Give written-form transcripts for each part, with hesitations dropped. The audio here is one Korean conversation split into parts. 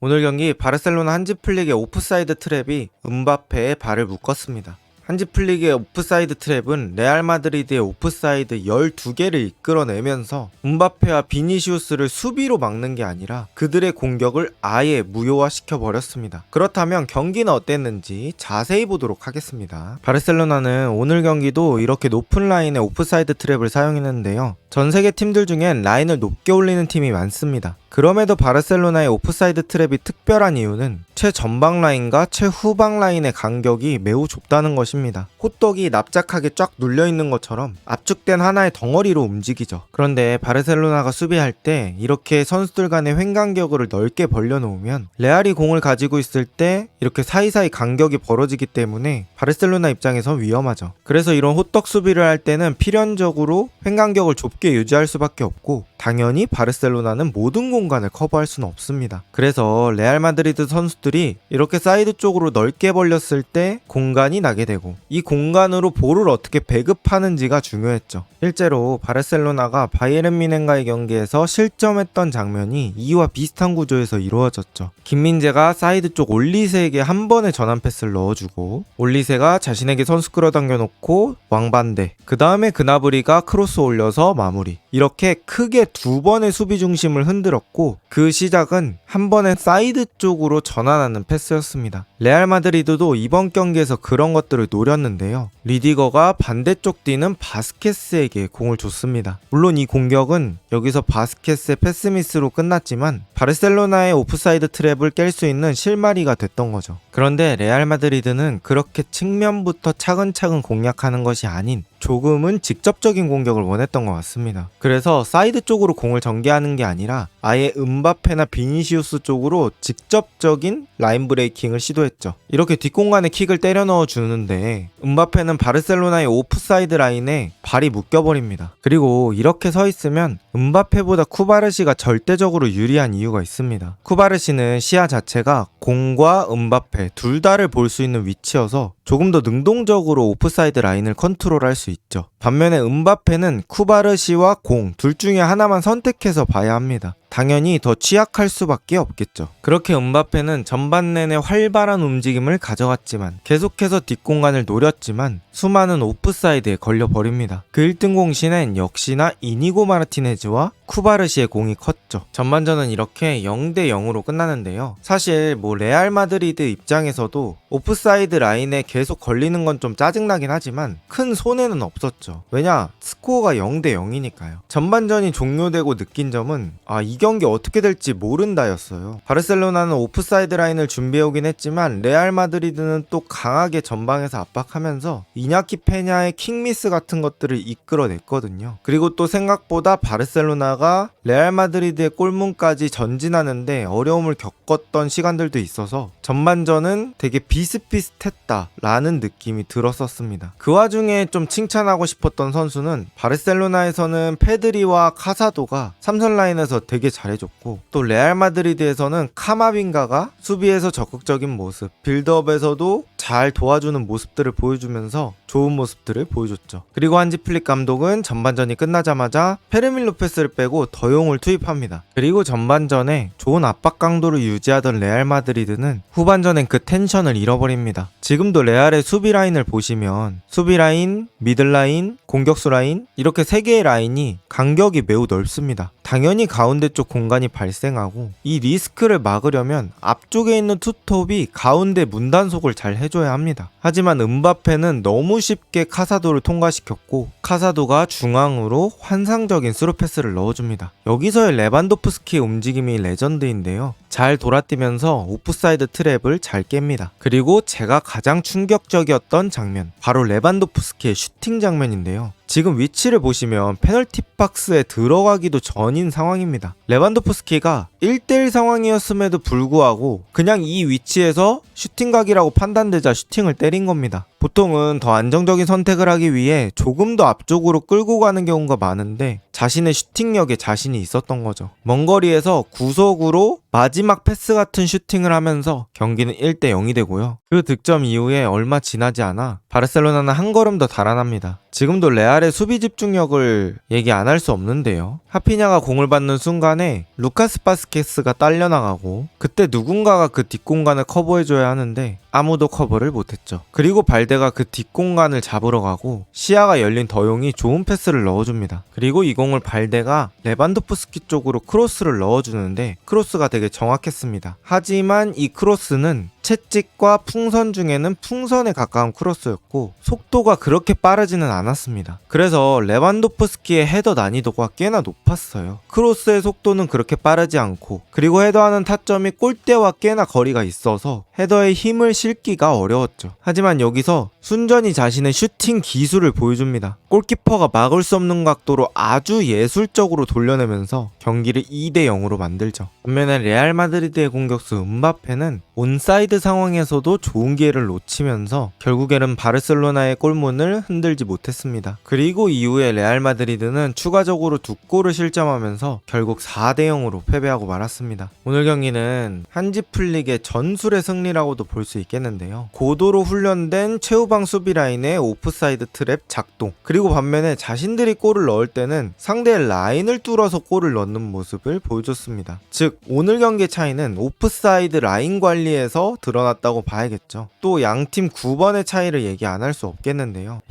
오늘 경기 바르셀로나 한지플릭의 오프사이드 트랩이 음바페의 발을 묶었습니다. 한지플릭의 오프사이드 트랩은 레알 마드리드의 오프사이드 12개를 이끌어내면서 음바페와 비니시우스를 수비로 막는 게 아니라 그들의 공격을 아예 무효화시켜 버렸습니다. 그렇다면 경기는 어땠는지 자세히 보도록 하겠습니다. 바르셀로나는 오늘 경기도 이렇게 높은 라인의 오프사이드 트랩을 사용했는데요. 전 세계 팀들 중엔 라인을 높게 올리는 팀이 많습니다. 그럼에도 바르셀로나의 오프사이드 트랩이 특별한 이유는 최전방 라인과 최후방 라인의 간격이 매우 좁다는 것입니다. 호떡이 납작하게 쫙 눌려있는 것처럼 압축된 하나의 덩어리로 움직이죠. 그런데 바르셀로나가 수비할 때 이렇게 선수들 간의 횡간격을 넓게 벌려놓으면 레알이 공을 가지고 있을 때 이렇게 사이사이 간격이 벌어지기 때문에 바르셀로나 입장에서 위험하죠. 그래서 이런 호떡 수비를 할 때는 필연적으로 횡간격을 좁게 유지할 수밖에 없고 당연히 바르셀로나는 모든 공간을 커버할 수는 없습니다. 그래서 레알 마드리드 선수들이 이렇게 사이드 쪽으로 넓게 벌렸을 때 공간이 나게 되고 이 공간으로 볼을 어떻게 배급하는지가 중요했죠. 실제로 바르셀로나가 바이에른 뮌헨과의 경기에서 실점했던 장면이 이와 비슷한 구조에서 이루어졌죠. 김민재가 사이드 쪽 올리세에게 한 번의 전환 패스를 넣어주고 올리세가 자신에게 선수 끌어당겨 놓고 왕반대, 그 다음에 그나브리가 크로스 올려서 마무리. 이렇게 크게 두 번의 수비 중심을 흔들었고 그 시작은 한 번의 사이드 쪽으로 전환하는 패스였습니다. 레알 마드리드도 이번 경기에서 그런 것들을 노렸는데요. 리디거가 반대쪽 뛰는 바스케스에게 공을 줬습니다. 물론 이 공격은 여기서 바스케스의 패스미스로 끝났지만 바르셀로나의 오프사이드 트랩을 깰 수 있는 실마리가 됐던 거죠. 그런데 레알 마드리드는 그렇게 측면부터 차근차근 공략하는 것이 아닌 조금은 직접적인 공격을 원했던 것 같습니다. 그래서 사이드 쪽으로 공을 전개하는 게 아니라 아예 음바페나 비니시우스 쪽으로 직접적인 라인 브레이킹을 시도했죠. 이렇게 뒷공간에 킥을 때려 넣어 주는데 음바페는 바르셀로나의 오프사이드 라인에 발이 묶여버립니다. 그리고 이렇게 서 있으면 음바페보다 쿠바르시가 절대적으로 유리한 이유가 있습니다. 쿠바르시는 시야 자체가 공과 음바페 둘 다를 볼 수 있는 위치여서 조금 더 능동적으로 오프사이드 라인을 컨트롤할 수 있죠. 반면에 음바페는 쿠바르시와 공 둘 중에 하나만 선택해서 봐야 합니다. 당연히 더 취약할 수밖에 없겠죠. 그렇게 음바페는 전반 내내 활발한 움직임을 가져갔지만 계속해서 뒷공간을 노렸지만 수많은 오프사이드에 걸려버립니다. 그 1등 공신엔 역시나 이니고 마르티네즈와 쿠바르시의 공이 컸죠. 전반전은 이렇게 0대 0으로 끝나는데요. 사실 레알 마드리드 입장에서도 오프사이드 라인에 계속 걸리는 건 좀 짜증나긴 하지만 큰 손해는 없었죠. 왜냐? 스코어가 0대 0이니까요. 전반전이 종료되고 느낀 점은 이 경기 어떻게 될지 모른다였어요. 바르셀로나는 오프사이드 라인을 준비해오긴 했지만 레알 마드리드는 또 강하게 전방에서 압박하면서 이냐키 페냐의 킥미스 같은 것들을 이끌어냈거든요. 그리고 또 생각보다 바르셀로나가 레알 마드리드의 골문까지 전진하는데 어려움을 겪었던 시간들도 있어서 전반전은 되게 비슷비슷했다라는 느낌이 들었었습니다. 그 와중에 좀 칭찬하고 싶었던 선수는 바르셀로나에서는 페드리와 카사도가 삼선 라인에서 되게 잘해줬고 또 레알 마드리드에서는 카마빈가가 수비에서 적극적인 모습, 빌드업에서도 잘 도와주는 모습들을 보여주면서 좋은 모습들을 보여줬죠. 그리고 한지플릭 감독은 전반전이 끝나자마자 페르민 로페스를 빼고 더용을 투입합니다. 그리고 전반전에 좋은 압박 강도를 유지하던 레알 마드리드는 후반전엔 그 텐션을 잃어버립니다. 지금도 레알의 수비 라인을 보시면 수비 라인, 미들 라인, 공격수 라인 이렇게 3개의 라인이 간격이 매우 넓습니다. 당연히 가운데 쪽 공간이 발생하고 이 리스크를 막으려면 앞쪽에 있는 투톱이 가운데 문단속을 잘 해줘야 합니다. 하지만 음바페는 너무 쉽게 카사도를 통과시켰고 카사도가 중앙으로 환상적인 스루 패스를 넣어줍니다. 여기서의 레반도프스키의 움직임이 레전드인데요. 잘 돌아뛰면서 오프사이드 트랩을 잘 깹니다. 그리고 제가 가장 충격적이었던 장면, 바로 레반도프스키의 슈팅 장면인데요. 지금 위치를 보시면 페널티 박스에 들어가기도 전인 상황입니다. 레반도프스키가 1대1 상황이었음에도 불구하고 그냥 이 위치에서 슈팅각이라고 판단되자 슈팅을 때린 겁니다. 보통은 더 안정적인 선택을 하기 위해 조금 더 앞쪽으로 끌고 가는 경우가 많은데 자신의 슈팅력에 자신이 있었던 거죠. 먼 거리에서 구석으로 마지막 패스 같은 슈팅을 하면서 경기는 1대 0이 되고요. 그 득점 이후에 얼마 지나지 않아 바르셀로나는 한 걸음 더 달아납니다. 지금도 레알의 수비 집중력을 얘기 안 할 수 없는데요. 하피냐가 공을 받는 순간에 루카스 바스케스가 딸려나가고 그때 누군가가 그 뒷공간을 커버해줘야 하는데 아무도 커버를 못했죠. 그리고 발데가 그 뒷공간을 잡으러 가고 시야가 열린 더용이 좋은 패스를 넣어줍니다. 그리고 이 공을 발데가 레반도프스키 쪽으로 크로스를 넣어주는데 크로스가 되게 정확했습니다. 하지만 이 크로스는 채찍과 풍선 중에는 풍선에 가까운 크로스였고 속도가 그렇게 빠르지는 않았습니다. 그래서 레반도프스키의 헤더 난이도가 꽤나 높았어요. 크로스의 속도는 그렇게 빠르지 않고 그리고 헤더하는 타점이 골대와 꽤나 거리가 있어서 헤더의 힘을 실기가 어려웠죠. 하지만 여기서 순전히 자신의 슈팅 기술을 보여줍니다. 골키퍼가 막을 수 없는 각도로 아주 예술적으로 돌려내면서 경기를 2대 0으로 만들죠. 반면에 레알 마드리드의 공격수 음바페는 온사이드 상황에서도 좋은 기회를 놓치면서 결국에는 바르셀로나의 골문을 흔들지 못했습니다. 그리고 이후에 레알 마드리드는 추가적으로 2골을 실점하면서 결국 4대 0으로 패배하고 말았습니다. 오늘 경기는 한지 플릭의 전술의 승리라고도 볼 수 있겠는데요. 고도로 훈련된 최후방 수비 라인의 오프사이드 트랩 작동, 그리고 반면에 자신들이 골을 넣을 때는 상대의 라인을 뚫어서 골을 넣는 모습을 보여줬습니다. 즉 오늘 경기 차이는 오프사이드 라인 관리에서 드러났다고 봐야겠죠. 또 양팀 9번의 차이를 얘기 안 할 수 없겠는데요.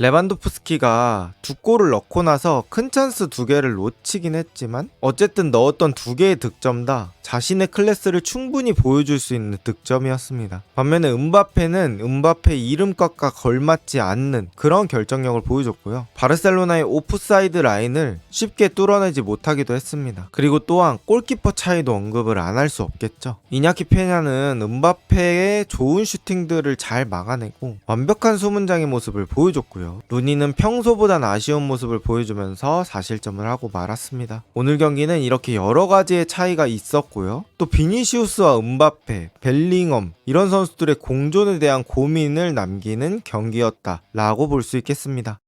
레반도프스키가 2골을 넣고 나서 큰 찬스 2개를 놓치긴 했지만 어쨌든 넣었던 2개의 득점 다 자신의 클래스를 충분히 보여줄 수 있는 득점이었습니다. 반면에 음바페는 음바페 이름값과 걸맞지 않는 그런 결정력을 보여줬고요. 바르셀로나의 오프사이드 라인을 쉽게 뚫어내지 못하기도 했습니다. 그리고 또한 골키퍼 차이도 언급을 안 할 수 없겠죠. 이냐키 페냐는 음바페의 좋은 슈팅들을 잘 막아내고 완벽한 수문장의 모습을 보여줬고요. 루니는 평소보단 아쉬운 모습을 보여주면서 4실점을 하고 말았습니다. 오늘 경기는 이렇게 여러 가지의 차이가 있었고요. 또 비니시우스와 음바페, 벨링엄 이런 선수들의 공존에 대한 고민을 남기는 경기였다라고 볼 수 있겠습니다.